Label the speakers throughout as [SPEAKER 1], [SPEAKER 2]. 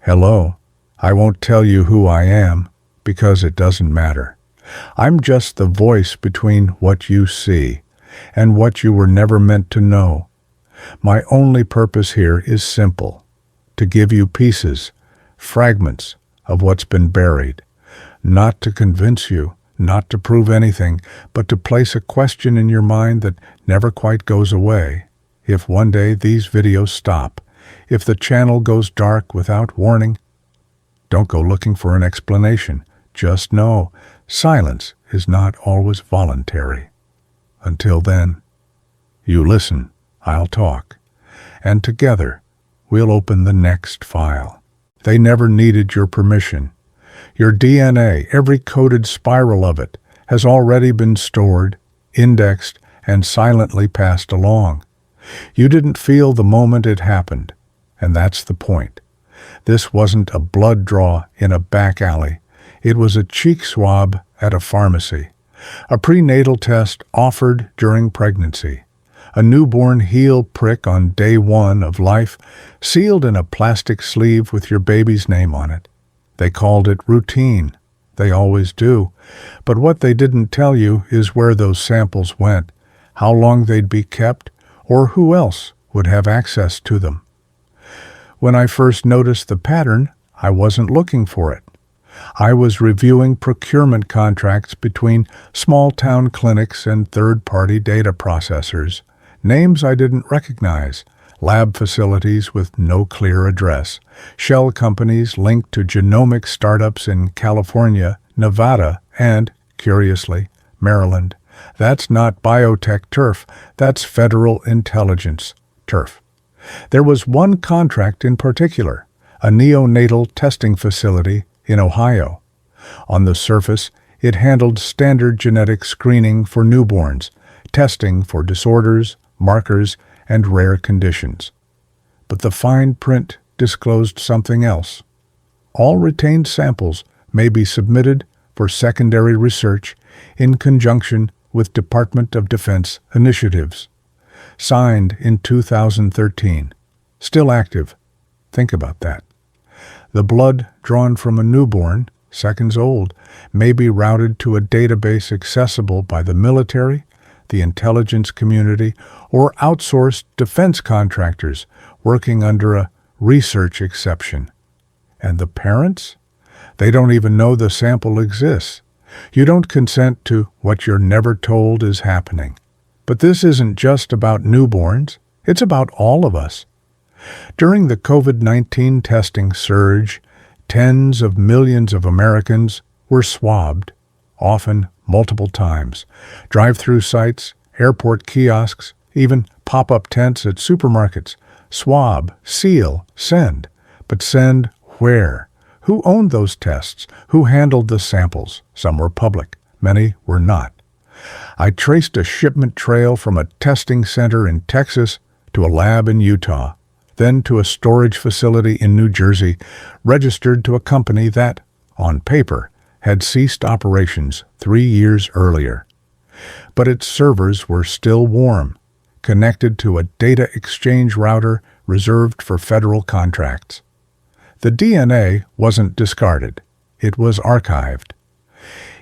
[SPEAKER 1] Hello, I won't tell you who I am because it doesn't matter. I'm just the voice between what you see and what you were never meant to know. My only purpose here is simple: to give you pieces, fragments of what's been buried. Not to convince you, not to prove anything, but to place a question in your mind that never quite goes away. If one day these videos stop, if the channel goes dark without warning, don't go looking for an explanation. Just know, silence is not always voluntary. Until then, you listen, I'll talk, and together we'll open the next file. They never needed your permission. Your DNA, every coded spiral of it, has already been stored, indexed, and silently passed along. You didn't feel the moment it happened, and that's the point. This wasn't a blood draw in a back alley. It was a cheek swab at a pharmacy, a prenatal test offered during pregnancy, a newborn heel prick on day 1 of life, sealed in a plastic sleeve with your baby's name on it. They called it routine. They always do. But what they didn't tell you is where those samples went, how long they'd be kept, or who else would have access to them. When I first noticed the pattern, I wasn't looking for it. I was reviewing procurement contracts between small-town clinics and third-party data processors, names I didn't recognize, lab facilities with no clear address, shell companies linked to genomic startups in California, Nevada, and, curiously, Maryland. That's not biotech turf, that's federal intelligence turf. There was one contract in particular, a neonatal testing facility in Ohio. On the surface, it handled standard genetic screening for newborns, testing for disorders, markers, and rare conditions. But the fine print disclosed something else. All retained samples may be submitted for secondary research in conjunction with Department of Defense initiatives. Signed in 2013. Still active. Think about that. The blood drawn from a newborn, seconds old, may be routed to a database accessible by the military, the intelligence community, or outsourced defense contractors working under a research exception. And the parents? They don't even know the sample exists. You don't consent to what you're never told is happening. But this isn't just about newborns. It's about all of us. During the COVID-19 testing surge, tens of millions of Americans were swabbed, often multiple times. Drive-through sites, airport kiosks, even pop-up tents at supermarkets. Swab, seal, send. But send where? Who owned those tests? Who handled the samples? Some were public. Many were not. I traced a shipment trail from a testing center in Texas to a lab in Utah, then to a storage facility in New Jersey, registered to a company that, on paper, had ceased operations 3 years earlier. But its servers were still warm, connected to a data exchange router reserved for federal contracts. The DNA wasn't discarded. It was archived.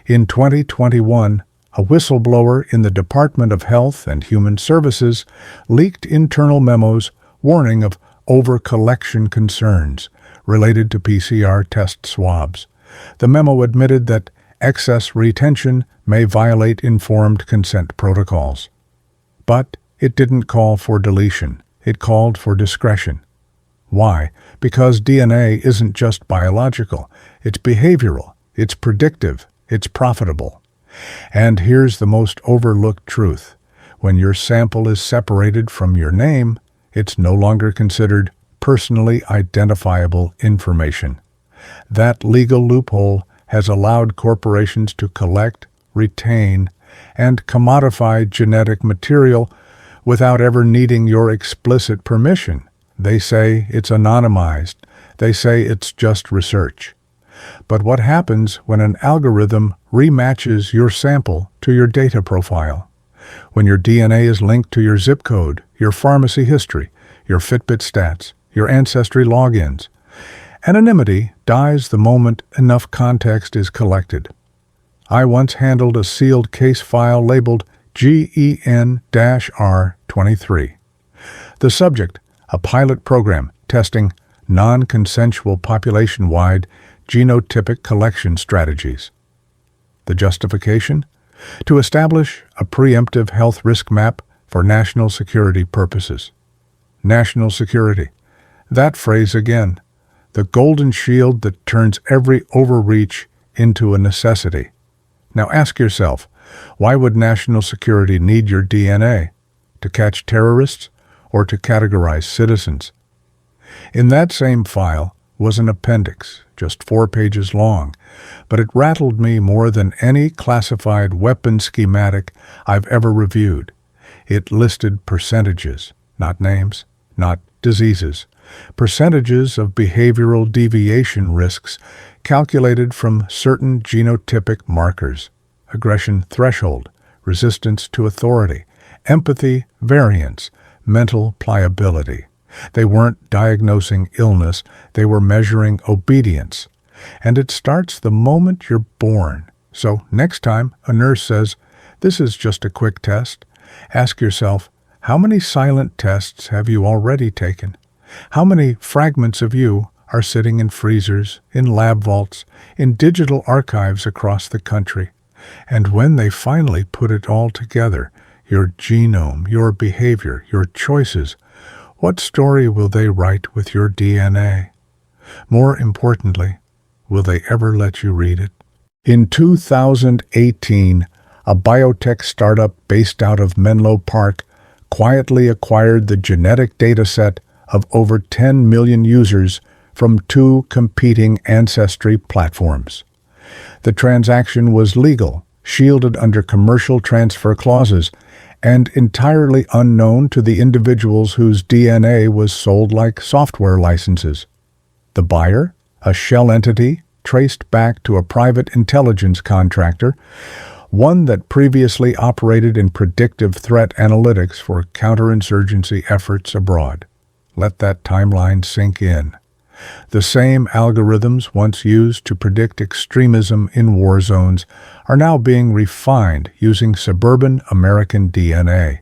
[SPEAKER 1] In 2021, a whistleblower in the Department of Health and Human Services leaked internal memos warning of over-collection concerns related to PCR test swabs. The memo admitted that excess retention may violate informed consent protocols. But it didn't call for deletion. It called for discretion. Why? Because DNA isn't just biological. It's behavioral. It's predictive. It's profitable. And here's the most overlooked truth. When your sample is separated from your name, it's no longer considered personally identifiable information. That legal loophole has allowed corporations to collect, retain, and commodify genetic material without ever needing your explicit permission. They say it's anonymized. They say it's just research. But what happens when an algorithm rematches your sample to your data profile? When your DNA is linked to your zip code, your pharmacy history, your Fitbit stats, your ancestry logins, Anonymity dies the moment enough context is collected. I once handled a sealed case file labeled GEN-R23. The subject, a pilot program testing non-consensual population-wide genotypic collection strategies. The justification? To establish a preemptive health risk map for national security purposes. National security. That phrase again. The golden shield that turns every overreach into a necessity. Now ask yourself, why would national security need your DNA? To catch terrorists or to categorize citizens? In that same file was an appendix, just 4 pages long, but it rattled me more than any classified weapon schematic I've ever reviewed. It listed percentages, not names, not diseases, percentages of behavioral deviation risks calculated from certain genotypic markers: aggression threshold, resistance to authority, empathy variance, mental pliability. They weren't diagnosing illness, they were measuring obedience. And it starts the moment you're born. So next time a nurse says, "This is just a quick test," ask yourself, how many silent tests have you already taken? How many fragments of you are sitting in freezers, in lab vaults, in digital archives across the country? And when they finally put it all together, your genome, your behavior, your choices, what story will they write with your DNA? More importantly, will they ever let you read it? In 2018, a biotech startup based out of Menlo Park quietly acquired the genetic dataset of over 10 million users from 2 competing ancestry platforms. The transaction was legal, shielded under commercial transfer clauses, and entirely unknown to the individuals whose DNA was sold like software licenses. The buyer, a shell entity traced back to a private intelligence contractor, one that previously operated in predictive threat analytics for counterinsurgency efforts abroad. Let that timeline sink in. The same algorithms once used to predict extremism in war zones are now being refined using suburban American DNA,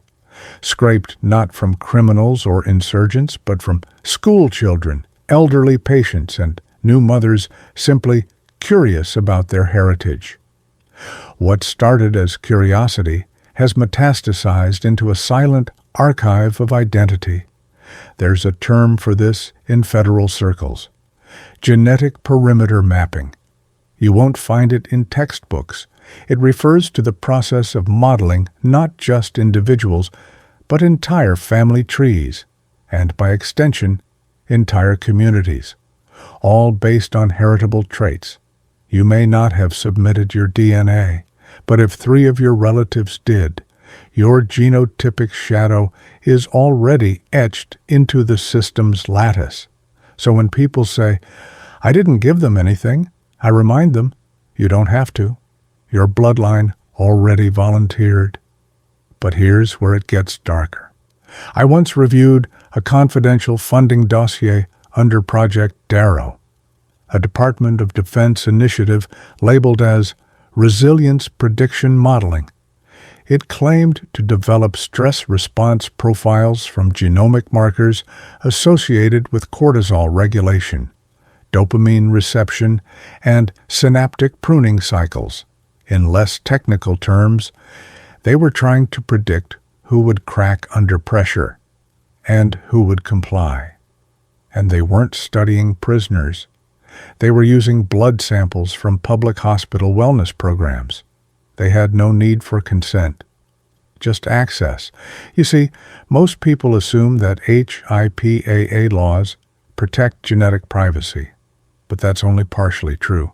[SPEAKER 1] scraped not from criminals or insurgents, but from school children, elderly patients, and new mothers simply curious about their heritage. What started as curiosity has metastasized into a silent archive of identity. There's a term for this in federal circles: genetic perimeter mapping. You won't find it in textbooks. It refers to the process of modeling not just individuals, but entire family trees, and by extension, entire communities, all based on heritable traits. You may not have submitted your DNA, but if 3 of your relatives did, your genotypic shadow is already etched into the system's lattice. So when people say, "I didn't give them anything," I remind them, you don't have to. Your bloodline already volunteered. But here's where it gets darker. I once reviewed a confidential funding dossier under Project Darrow, a Department of Defense initiative labeled as Resilience Prediction Modeling. It claimed to develop stress response profiles from genomic markers associated with cortisol regulation, dopamine reception, and synaptic pruning cycles. In less technical terms, they were trying to predict who would crack under pressure and who would comply. And they weren't studying prisoners. They were using blood samples from public hospital wellness programs. They had no need for consent, just access. You see, most people assume that HIPAA laws protect genetic privacy, but that's only partially true.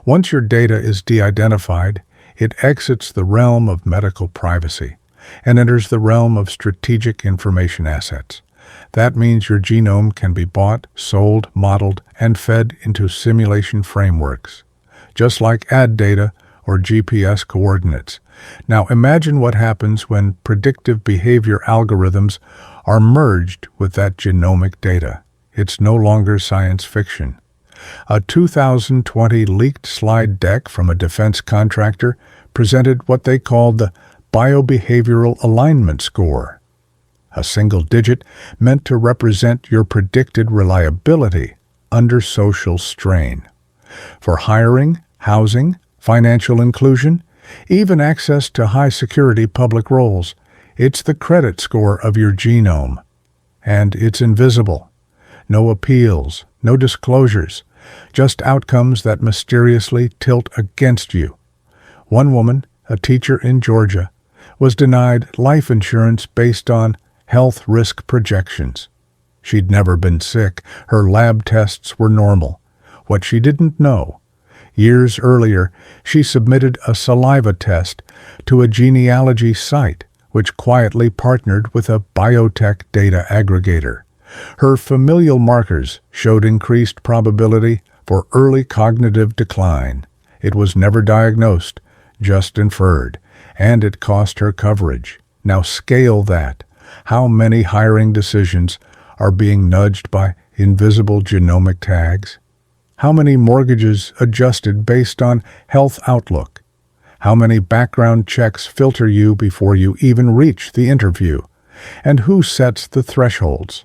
[SPEAKER 1] Once your data is de-identified, it exits the realm of medical privacy and enters the realm of strategic information assets. That means your genome can be bought, sold, modeled, and fed into simulation frameworks, just like ad data or GPS coordinates. Now imagine what happens when predictive behavior algorithms are merged with that genomic data. It's no longer science fiction. A 2020 leaked slide deck from a defense contractor presented what they called the Biobehavioral Alignment Score. A single digit meant to represent your predicted reliability under social strain. For hiring, housing, financial inclusion, even access to high-security public roles, it's the credit score of your genome. And it's invisible. No appeals, no disclosures, just outcomes that mysteriously tilt against you. One woman, a teacher in Georgia, was denied life insurance based on health risk projections. She'd never been sick. Her lab tests were normal. What she didn't know, years earlier, she submitted a saliva test to a genealogy site which quietly partnered with a biotech data aggregator. Her familial markers showed increased probability for early cognitive decline. It was never diagnosed, just inferred, and it cost her coverage. Now scale that. How many hiring decisions are being nudged by invisible genomic tags? How many mortgages adjusted based on health outlook? How many background checks filter you before you even reach the interview? And who sets the thresholds?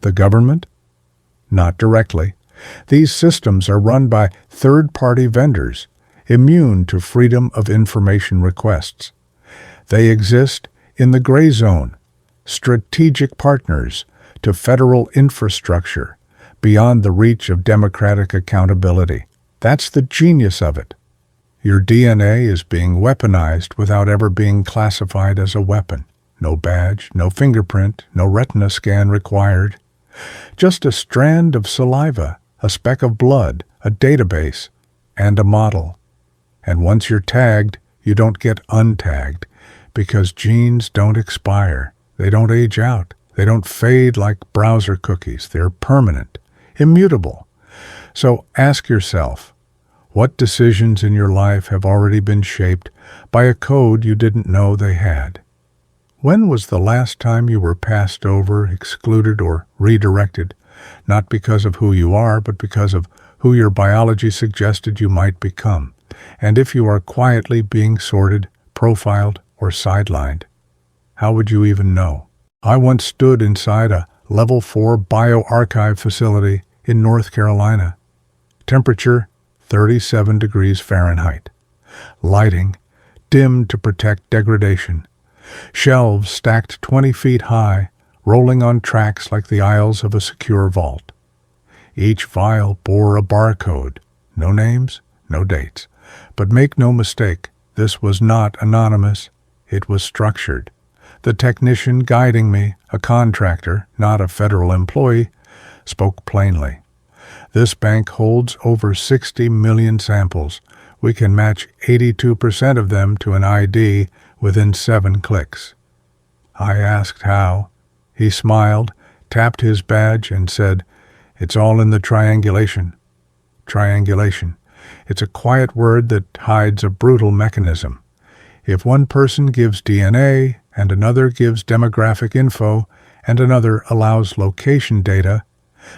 [SPEAKER 1] The government? Not directly. These systems are run by third-party vendors, immune to freedom of information requests. They exist in the gray zone, strategic partners to federal infrastructure, beyond the reach of democratic accountability. That's the genius of it. Your DNA is being weaponized without ever being classified as a weapon. No badge, no fingerprint, no retina scan required. Just a strand of saliva, a speck of blood, a database, and a model. And once you're tagged, you don't get untagged, because genes don't expire. They don't age out. They don't fade like browser cookies. They're permanent, immutable. So ask yourself, what decisions in your life have already been shaped by a code you didn't know they had? When was the last time you were passed over, excluded, or redirected, not because of who you are, but because of who your biology suggested you might become? And if you are quietly being sorted, profiled, or sidelined, how would you even know? I once stood inside a Level 4 bioarchive facility in North Carolina. Temperature, 37 degrees Fahrenheit. Lighting, dimmed to protect degradation. Shelves stacked 20 feet high, rolling on tracks like the aisles of a secure vault. Each vial bore a barcode. No names, no dates. But make no mistake, this was not anonymous. It was structured. The technician guiding me, a contractor, not a federal employee, spoke plainly. This bank holds over 60 million samples. We can match 82% of them to an ID within 7 clicks. I asked how. He smiled, tapped his badge, and said, "It's all in the triangulation." Triangulation. It's a quiet word that hides a brutal mechanism. If one person gives DNA, and another gives demographic info, and another allows location data,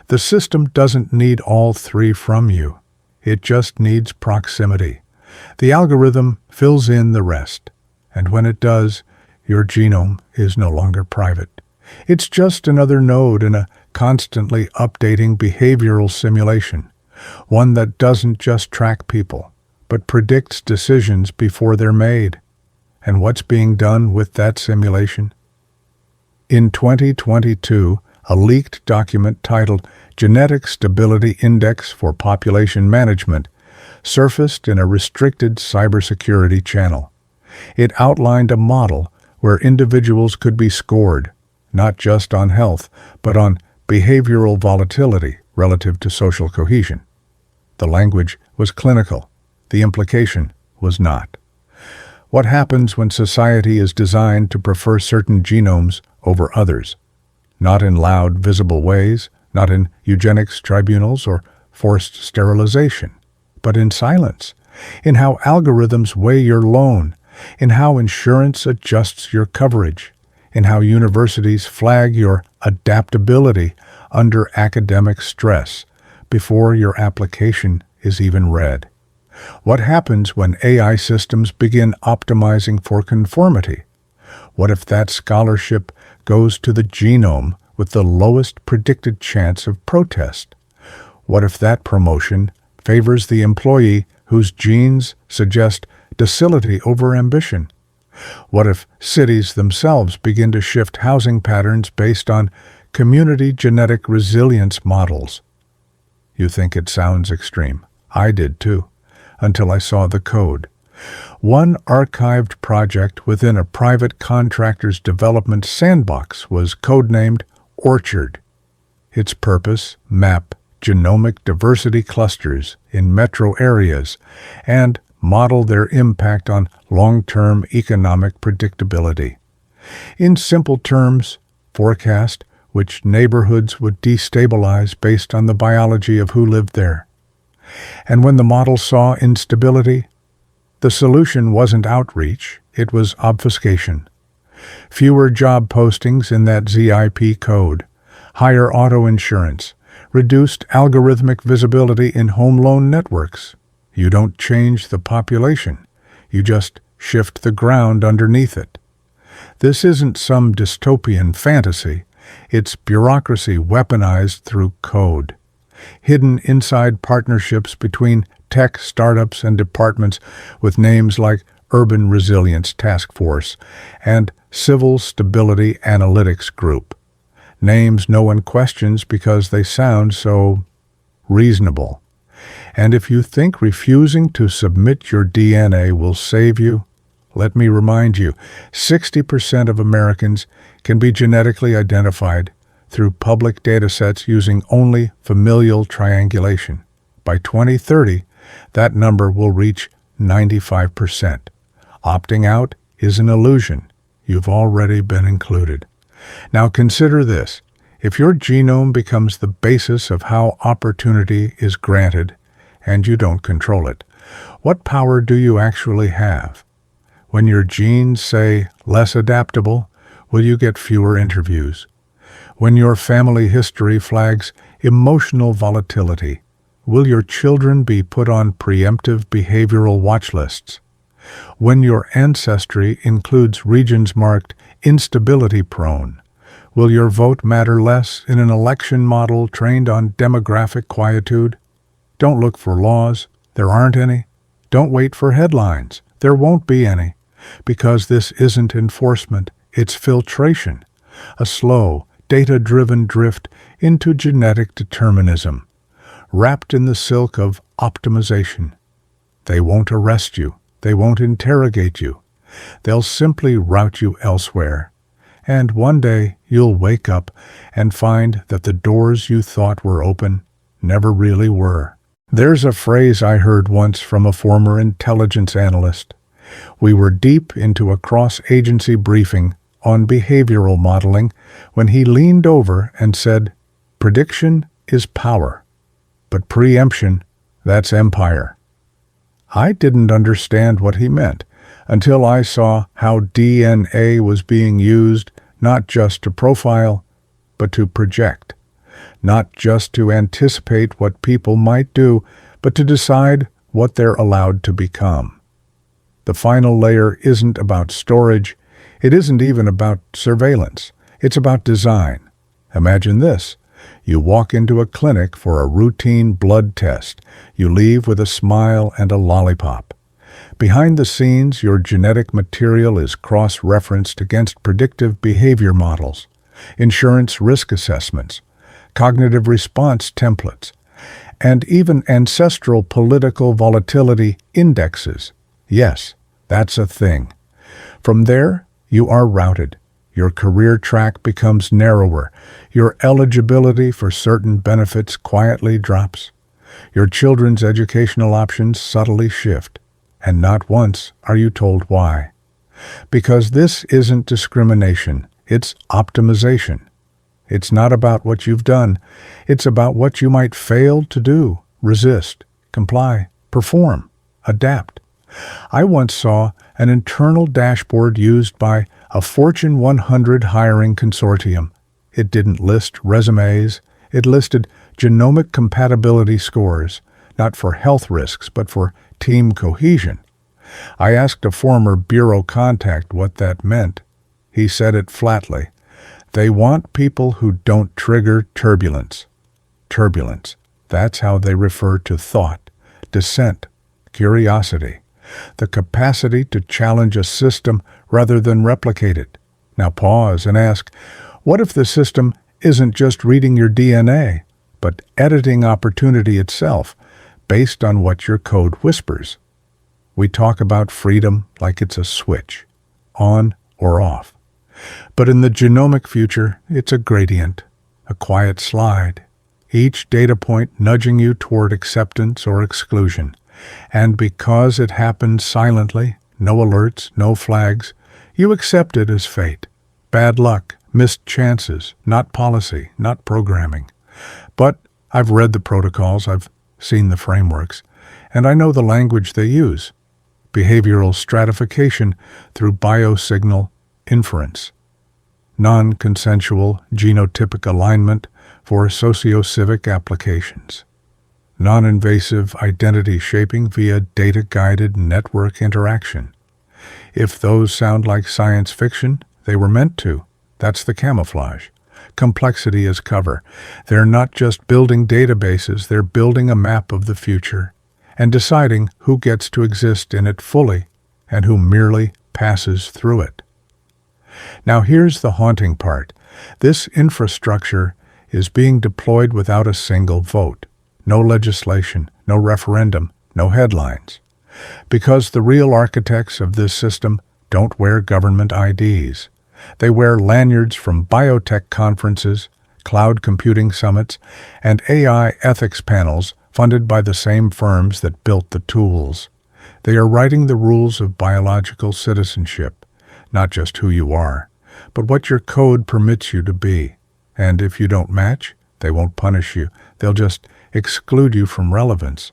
[SPEAKER 1] the system doesn't need all three from you. It just needs proximity. The algorithm fills in the rest. And when it does, your genome is no longer private. It's just another node in a constantly updating behavioral simulation, one that doesn't just track people, but predicts decisions before they're made. And what's being done with that simulation? In 2022, a leaked document titled Genetic Stability Index for Population Management surfaced in a restricted cybersecurity channel. It outlined a model where individuals could be scored, not just on health, but on behavioral volatility relative to social cohesion. The language was clinical. The implication was not. What happens when society is designed to prefer certain genomes over others? Not in loud, visible ways, not in eugenics tribunals or forced sterilization, but in silence, in how algorithms weigh your loan, in how insurance adjusts your coverage, in how universities flag your adaptability under academic stress, before your application is even read? What happens when AI systems begin optimizing for conformity? What if that scholarship goes to the genome with the lowest predicted chance of protest? What if that promotion favors the employee whose genes suggest docility over ambition? What if cities themselves begin to shift housing patterns based on community genetic resilience models? You think it sounds extreme. I did too, until I saw the code. One archived project within a private contractor's development sandbox was codenamed Orchard. Its purpose: map genomic diversity clusters in metro areas and model their impact on long-term economic predictability. In simple terms, forecast which neighborhoods would destabilize based on the biology of who lived there. And when the model saw instability, the solution wasn't outreach, it was obfuscation. Fewer job postings in that ZIP code, higher auto insurance, reduced algorithmic visibility in home loan networks. You don't change the population, you just shift the ground underneath it. This isn't some dystopian fantasy, it's bureaucracy weaponized through code. Hidden inside partnerships between tech startups and departments with names like Urban Resilience Task Force and Civil Stability Analytics Group. Names no one questions because they sound so reasonable. And if you think refusing to submit your DNA will save you, let me remind you, 60% of Americans can be genetically identified through public datasets using only familial triangulation. By 2030, that number will reach 95%. Opting out is an illusion. You've already been included. Now consider this. If your genome becomes the basis of how opportunity is granted, and you don't control it, what power do you actually have? When your genes say less adaptable, will you get fewer interviews? When your family history flags emotional volatility, will your children be put on preemptive behavioral watch lists? When your ancestry includes regions marked instability prone, will your vote matter less in an election model trained on demographic quietude? Don't look for laws. There aren't any. Don't wait for headlines. There won't be any. Because this isn't enforcement, it's filtration. A slow, data-driven drift into genetic determinism, wrapped in the silk of optimization. They won't arrest you. They won't interrogate you. They'll simply route you elsewhere. And one day you'll wake up and find that the doors you thought were open never really were. There's a phrase I heard once from a former intelligence analyst. We were deep into a cross-agency briefing on behavioral modeling when he leaned over and said, "Prediction is power, but preemption, that's empire." I didn't understand what he meant until I saw how DNA was being used not just to profile, but to project. Not just to anticipate what people might do, but to decide what they're allowed to become. The final layer isn't about storage. It isn't even about surveillance. It's about design. Imagine this. You walk into a clinic for a routine blood test. You leave with a smile and a lollipop. Behind the scenes, your genetic material is cross-referenced against predictive behavior models, insurance risk assessments, cognitive response templates, and even ancestral political volatility indexes. Yes, that's a thing. From there, you are routed. Your career track becomes narrower. Your eligibility for certain benefits quietly drops. Your children's educational options subtly shift. And not once are you told why. Because this isn't discrimination, it's optimization. It's not about what you've done, it's about what you might fail to do, resist, comply, perform, adapt. I once saw an internal dashboard used by a Fortune 100 hiring consortium. It didn't list resumes, it listed genomic compatibility scores, not for health risks, but for team cohesion. I asked a former bureau contact what that meant. He said it flatly. They want people who don't trigger turbulence. Turbulence. That's how they refer to thought, dissent, curiosity, the capacity to challenge a system rather than replicate it. Now pause and ask, what if the system isn't just reading your DNA, but editing opportunity itself based on what your code whispers? We talk about freedom like it's a switch, on or off. But in the genomic future, it's a gradient, a quiet slide, each data point nudging you toward acceptance or exclusion. And because it happens silently, no alerts, no flags, you accept it as fate. Bad luck, missed chances, not policy, not programming. But I've read the protocols, I've seen the frameworks, and I know the language they use. Behavioral stratification through biosignal inference. Non-consensual genotypic alignment for socio-civic applications. Non-invasive identity shaping via data-guided network interaction. If those sound like science fiction, they were meant to. That's the camouflage. Complexity is cover. They're not just building databases, they're building a map of the future and deciding who gets to exist in it fully and who merely passes through it. Now here's the haunting part. This infrastructure is being deployed without a single vote. No legislation, no referendum, no headlines. Because the real architects of this system don't wear government IDs. They wear lanyards from biotech conferences, cloud computing summits, and AI ethics panels funded by the same firms that built the tools. They are writing the rules of biological citizenship, not just who you are, but what your code permits you to be. And if you don't match, they won't punish you. They'll just exclude you from relevance.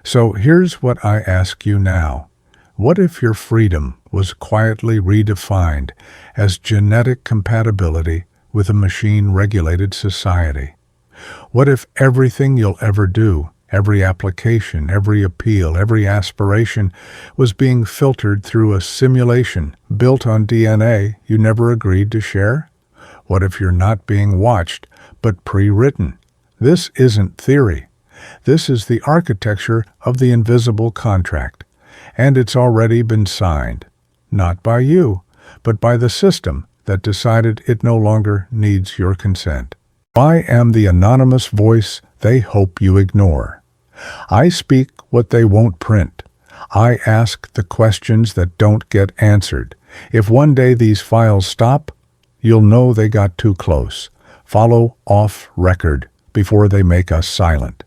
[SPEAKER 1] So here's what I ask you now. What if your freedom was quietly redefined as genetic compatibility with a machine-regulated society? What if everything you'll ever do, every application, every appeal, every aspiration was being filtered through a simulation built on DNA you never agreed to share? What if you're not being watched, but pre-written? This isn't theory. This is the architecture of the invisible contract, and it's already been signed, not by you, but by the system that decided it no longer needs your consent. I am the anonymous voice they hope you ignore. I speak what they won't print. I ask the questions that don't get answered. If one day these files stop, you'll know they got too close. Follow off record before they make us silent.